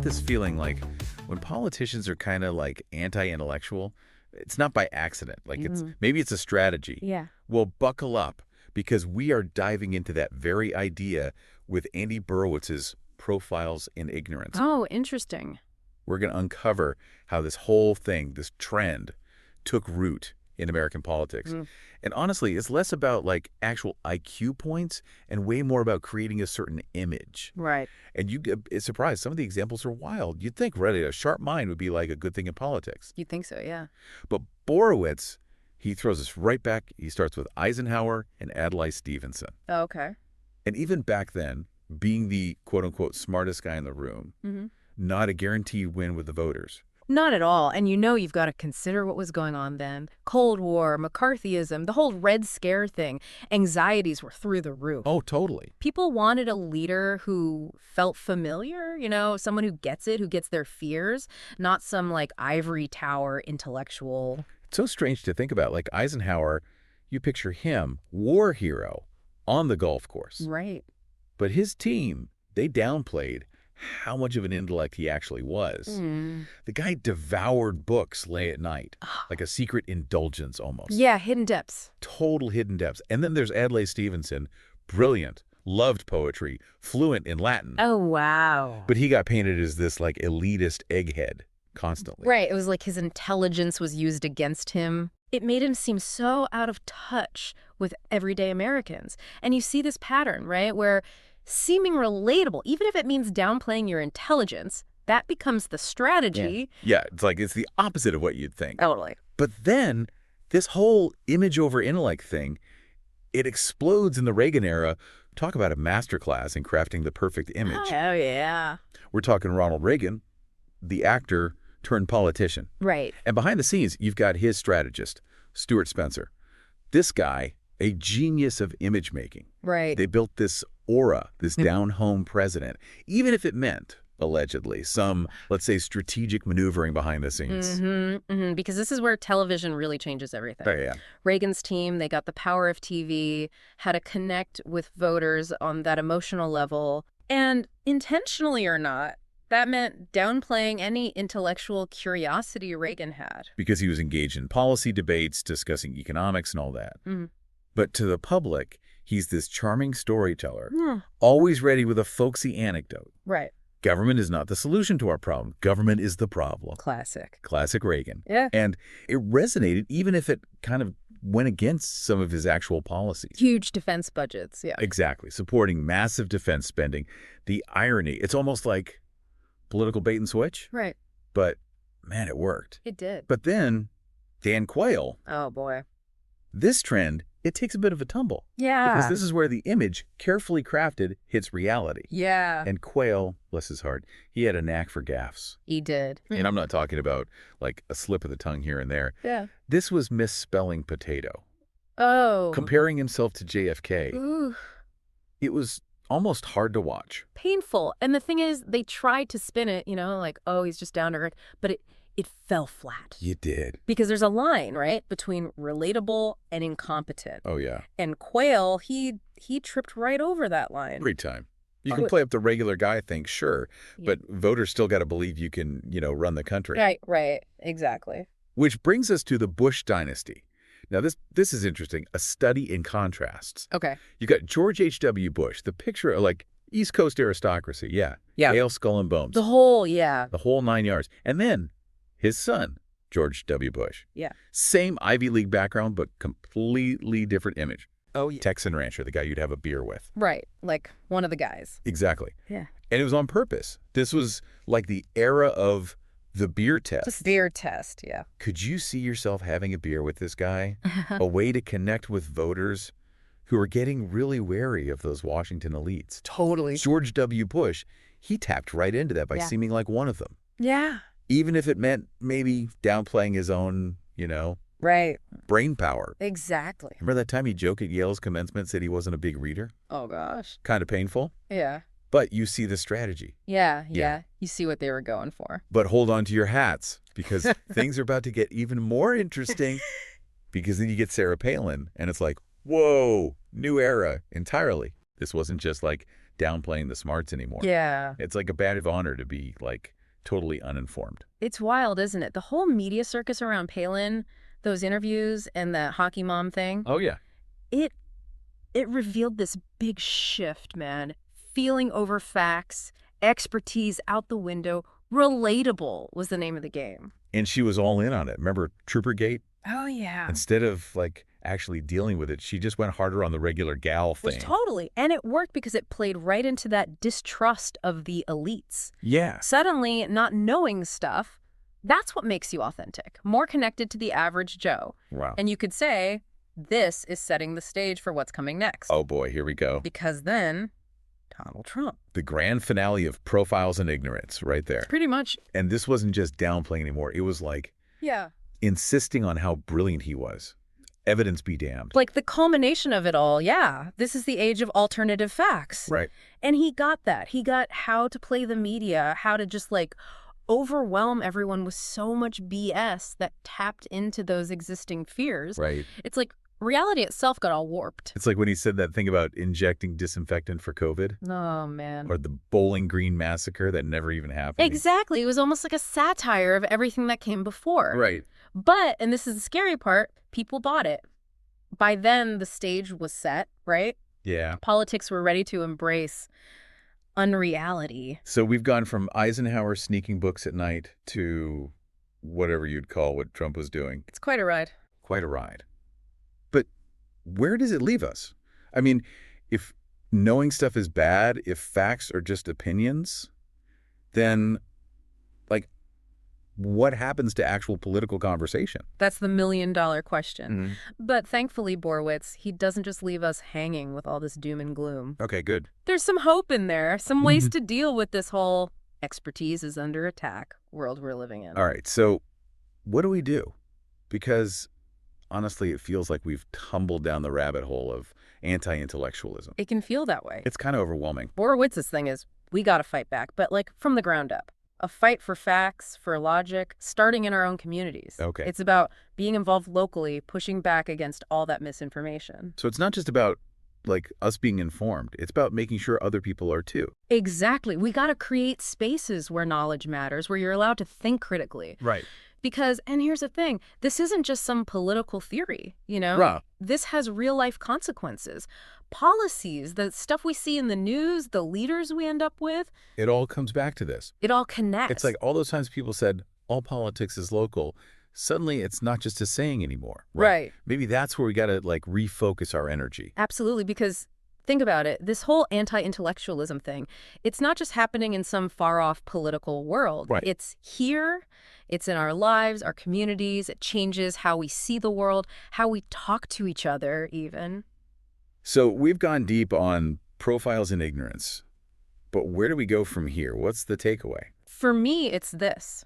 this feeling like when politicians are kind of like anti-intellectual, it's not by accident. Like maybe it's a strategy. Yeah. Well, buckle up because we are diving into that very idea with Andy Borowitz's Profiles in Ignorance. Oh, interesting. We're going to uncover how this whole thing, this trend, took root in American politics. And honestly, it's less about like actual IQ points and way more about creating a certain image. Right. And you get surprised. Some of the examples are wild. You'd think, really, a sharp mind would be like a good thing in politics. You'd think so, yeah. But Borowitz, he throws us right back. He starts with Eisenhower and Adlai Stevenson. Oh, okay. And even back then, being the quote-unquote smartest guy in the room, not a guaranteed win with the voters. Not at all. And you've got to consider what was going on then. Cold War, McCarthyism, the whole Red Scare thing. Anxieties were through the roof. Oh, totally. People wanted a leader who felt familiar, someone who gets it, who gets their fears, not some like ivory tower intellectual. It's so strange to think about. Like Eisenhower, you picture him, war hero, on the golf course. Right. But his team, they downplayed how much of an intellect he actually was. The guy devoured books late at night, like a secret indulgence almost. Yeah, hidden depths. Total hidden depths. And then there's Adlai Stevenson, brilliant, loved poetry, fluent in Latin. Oh, wow. But he got painted as this like elitist egghead constantly. Right. It was like his intelligence was used against him. It made him seem so out of touch with everyday Americans. And you see this pattern, right, where seeming relatable, even if it means downplaying your intelligence, that becomes the strategy. Yeah, it's the opposite of what you'd think. Totally. But then this whole image over intellect thing, it explodes in the Reagan era. Talk about a masterclass in crafting the perfect image. Oh, yeah. We're talking Ronald Reagan, the actor turned politician. Right. And behind the scenes, you've got his strategist, Stuart Spencer. This guy, a genius of image making. Right. They built this aura, this down-home president, even if it meant, allegedly, some, let's say, strategic maneuvering behind the scenes. Because this is where television really changes everything. Oh, yeah. Reagan's team, they got the power of TV, how to connect with voters on that emotional level. And intentionally or not, that meant downplaying any intellectual curiosity Reagan had. Because he was engaged in policy debates, discussing economics and all that. But to the public, he's this charming storyteller, always ready with a folksy anecdote. Right. Government is not the solution to our problem. Government is the problem. Classic. Classic Reagan. Yeah. And it resonated even if it kind of went against some of his actual policies. Huge defense budgets, yeah. Exactly. Supporting massive defense spending. The irony, it's almost like political bait and switch. Right. But, man, it worked. It did. But then, Dan Quayle. Oh, boy. This trend, it takes a bit of a tumble. Yeah. Because this is where the image, carefully crafted, hits reality. Yeah. And Quayle, bless his heart, he had a knack for gaffes. He did. And I'm not talking about, like, a slip of the tongue here and there. Yeah. This was misspelling potato. Oh. Comparing himself to JFK. Ooh. It was almost hard to watch. Painful. And the thing is, they tried to spin it, like, oh, he's just down to earth. But it fell flat. You did. Because there's a line, right, between relatable and incompetent. Oh, yeah. And Quayle, he tripped right over that line. Great time. You can play up the regular guy thing, sure, but voters still got to believe you can, run the country. Right, exactly. Which brings us to the Bush dynasty. Now, this is interesting, a study in contrasts. Okay. You got George H.W. Bush, the picture of, like, East Coast aristocracy, yeah. Ale, skull, and bones. The whole 9 yards. And then his son, George W. Bush. Yeah. Same Ivy League background, but completely different image. Oh, yeah. Texan rancher, the guy you'd have a beer with. Right, like one of the guys. Exactly. Yeah. And it was on purpose. This was like the era of the beer test. Just beer test, yeah. Could you see yourself having a beer with this guy? A way to connect with voters who are getting really wary of those Washington elites. Totally. George W. Bush, he tapped right into that by seeming like one of them. Yeah. Even if it meant maybe downplaying his own, right, brain power. Exactly. Remember that time he joked at Yale's commencement, said he wasn't a big reader? Oh, gosh. Kind of painful. Yeah. But you see the strategy. Yeah. You see what they were going for. But hold on to your hats because things are about to get even more interesting because then you get Sarah Palin and it's like, whoa, new era entirely. This wasn't just like downplaying the smarts anymore. Yeah. It's like a badge of honor to be like totally uninformed. It's wild, isn't it? The whole media circus around Palin, those interviews and the hockey mom thing. Oh, yeah. It revealed this big shift, man. Feeling over facts, expertise out the window. Relatable was the name of the game. And she was all in on it. Remember Troopergate? Oh, yeah. Instead of, like, actually dealing with it, she just went harder on the regular gal thing. Totally. And it worked because it played right into that distrust of the elites. Yeah. Suddenly, not knowing stuff, that's what makes you authentic, more connected to the average Joe. Wow. And you could say, this is setting the stage for what's coming next. Oh, boy, here we go. Because then, Donald Trump. The grand finale of Profiles in Ignorance right there. Pretty much. And this wasn't just downplaying anymore. It was like insisting on how brilliant he was. Evidence be damned. Like the culmination of it all, yeah. This is the age of alternative facts. Right. And he got that. He got how to play the media, how to just like overwhelm everyone with so much BS that tapped into those existing fears. Right. It's like reality itself got all warped. It's like when he said that thing about injecting disinfectant for COVID. Oh, man. Or the Bowling Green massacre that never even happened. Exactly. It was almost like a satire of everything that came before. Right. But, and this is the scary part, people bought it. By then, the stage was set, right? Yeah. Politics were ready to embrace unreality. So we've gone from Eisenhower sneaking books at night to whatever you'd call what Trump was doing. It's quite a ride. Quite a ride. But where does it leave us? I mean, if knowing stuff is bad, if facts are just opinions, then, like, what happens to actual political conversation? That's the million-dollar question. Mm-hmm. But thankfully, Borowitz, he doesn't just leave us hanging with all this doom and gloom. Okay, good. There's some hope in there, some ways to deal with this whole expertise is under attack world we're living in. All right, so what do we do? Because honestly, it feels like we've tumbled down the rabbit hole of anti-intellectualism. It can feel that way. It's kind of overwhelming. Borowitz's thing is, we got to fight back, but like from the ground up. A fight for facts, for logic, starting in our own communities. Okay. It's about being involved locally, pushing back against all that misinformation. So it's not just about, like, us being informed. It's about making sure other people are too. Exactly. We got to create spaces where knowledge matters, where you're allowed to think critically. Right. Because, and here's the thing, this isn't just some political theory, you know? Right. This has real-life consequences. Policies, the stuff we see in the news, the leaders we end up with. It all comes back to this. It all connects. It's like all those times people said, all politics is local. Suddenly, it's not just a saying anymore. Right. Maybe that's where we got to, like, refocus our energy. Absolutely, because think about it. This whole anti-intellectualism thing, it's not just happening in some far-off political world. Right. It's here. It's in our lives, our communities. It changes how we see the world, how we talk to each other, even. So we've gone deep on profiles in ignorance. But where do we go from here? What's the takeaway? For me, it's this.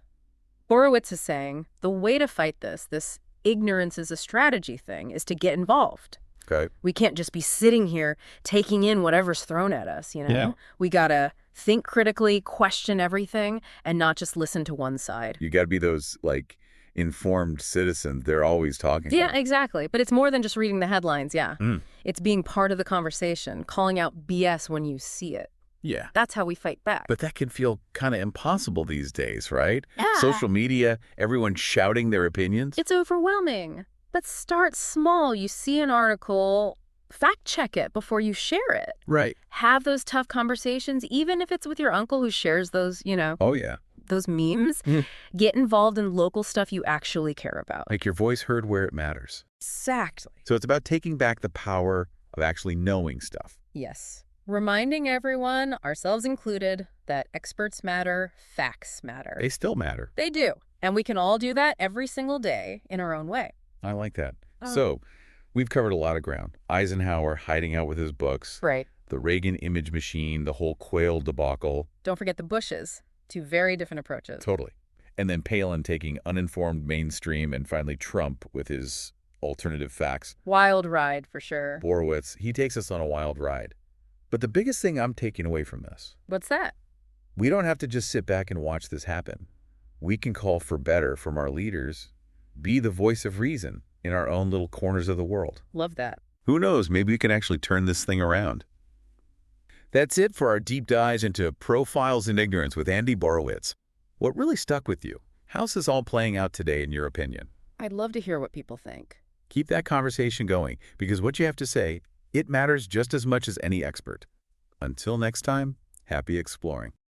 Borowitz is saying the way to fight this ignorance is a strategy thing, is to get involved. Okay. We can't just be sitting here taking in whatever's thrown at us, you know? Yeah. We got to think critically, question everything, and not just listen to one side. You got to be those, like, informed citizens. They're always talking. Yeah, exactly. But it's more than just reading the headlines, yeah. Mm. It's being part of the conversation, calling out BS when you see it. Yeah. That's how we fight back. But that can feel kind of impossible these days, right? Yeah. Social media, everyone shouting their opinions. It's overwhelming. But start small. You see an article, fact check it before you share it. Right. Have those tough conversations, even if it's with your uncle who shares those, you know, Oh, yeah. those memes. Mm. Get involved in local stuff you actually care about. Like your voice heard where it matters. Exactly. So it's about taking back the power of actually knowing stuff. Yes. Reminding everyone, ourselves included, that experts matter, facts matter. They still matter. They do. And we can all do that every single day in our own way. I like that. Oh. So we've covered a lot of ground. Eisenhower hiding out with his books. Right. The Reagan image machine, the whole Quayle debacle. Don't forget the Bushes. Two very different approaches. Totally. And then Palin taking uninformed mainstream, and finally Trump with his alternative facts. Wild ride, for sure. Borowitz, he takes us on a wild ride. But the biggest thing I'm taking away from this, What's that? we don't have to just sit back and watch this happen. We can call for better from our leaders, be the voice of reason in our own little corners of the world. Love that. Who knows, maybe we can actually turn this thing around. That's it for our deep dives into Profiles in Ignorance with Andy Borowitz. What really stuck with you? How's this all playing out today in your opinion? I'd love to hear what people think. Keep that conversation going, because what you have to say, it matters just as much as any expert. Until next time, happy exploring.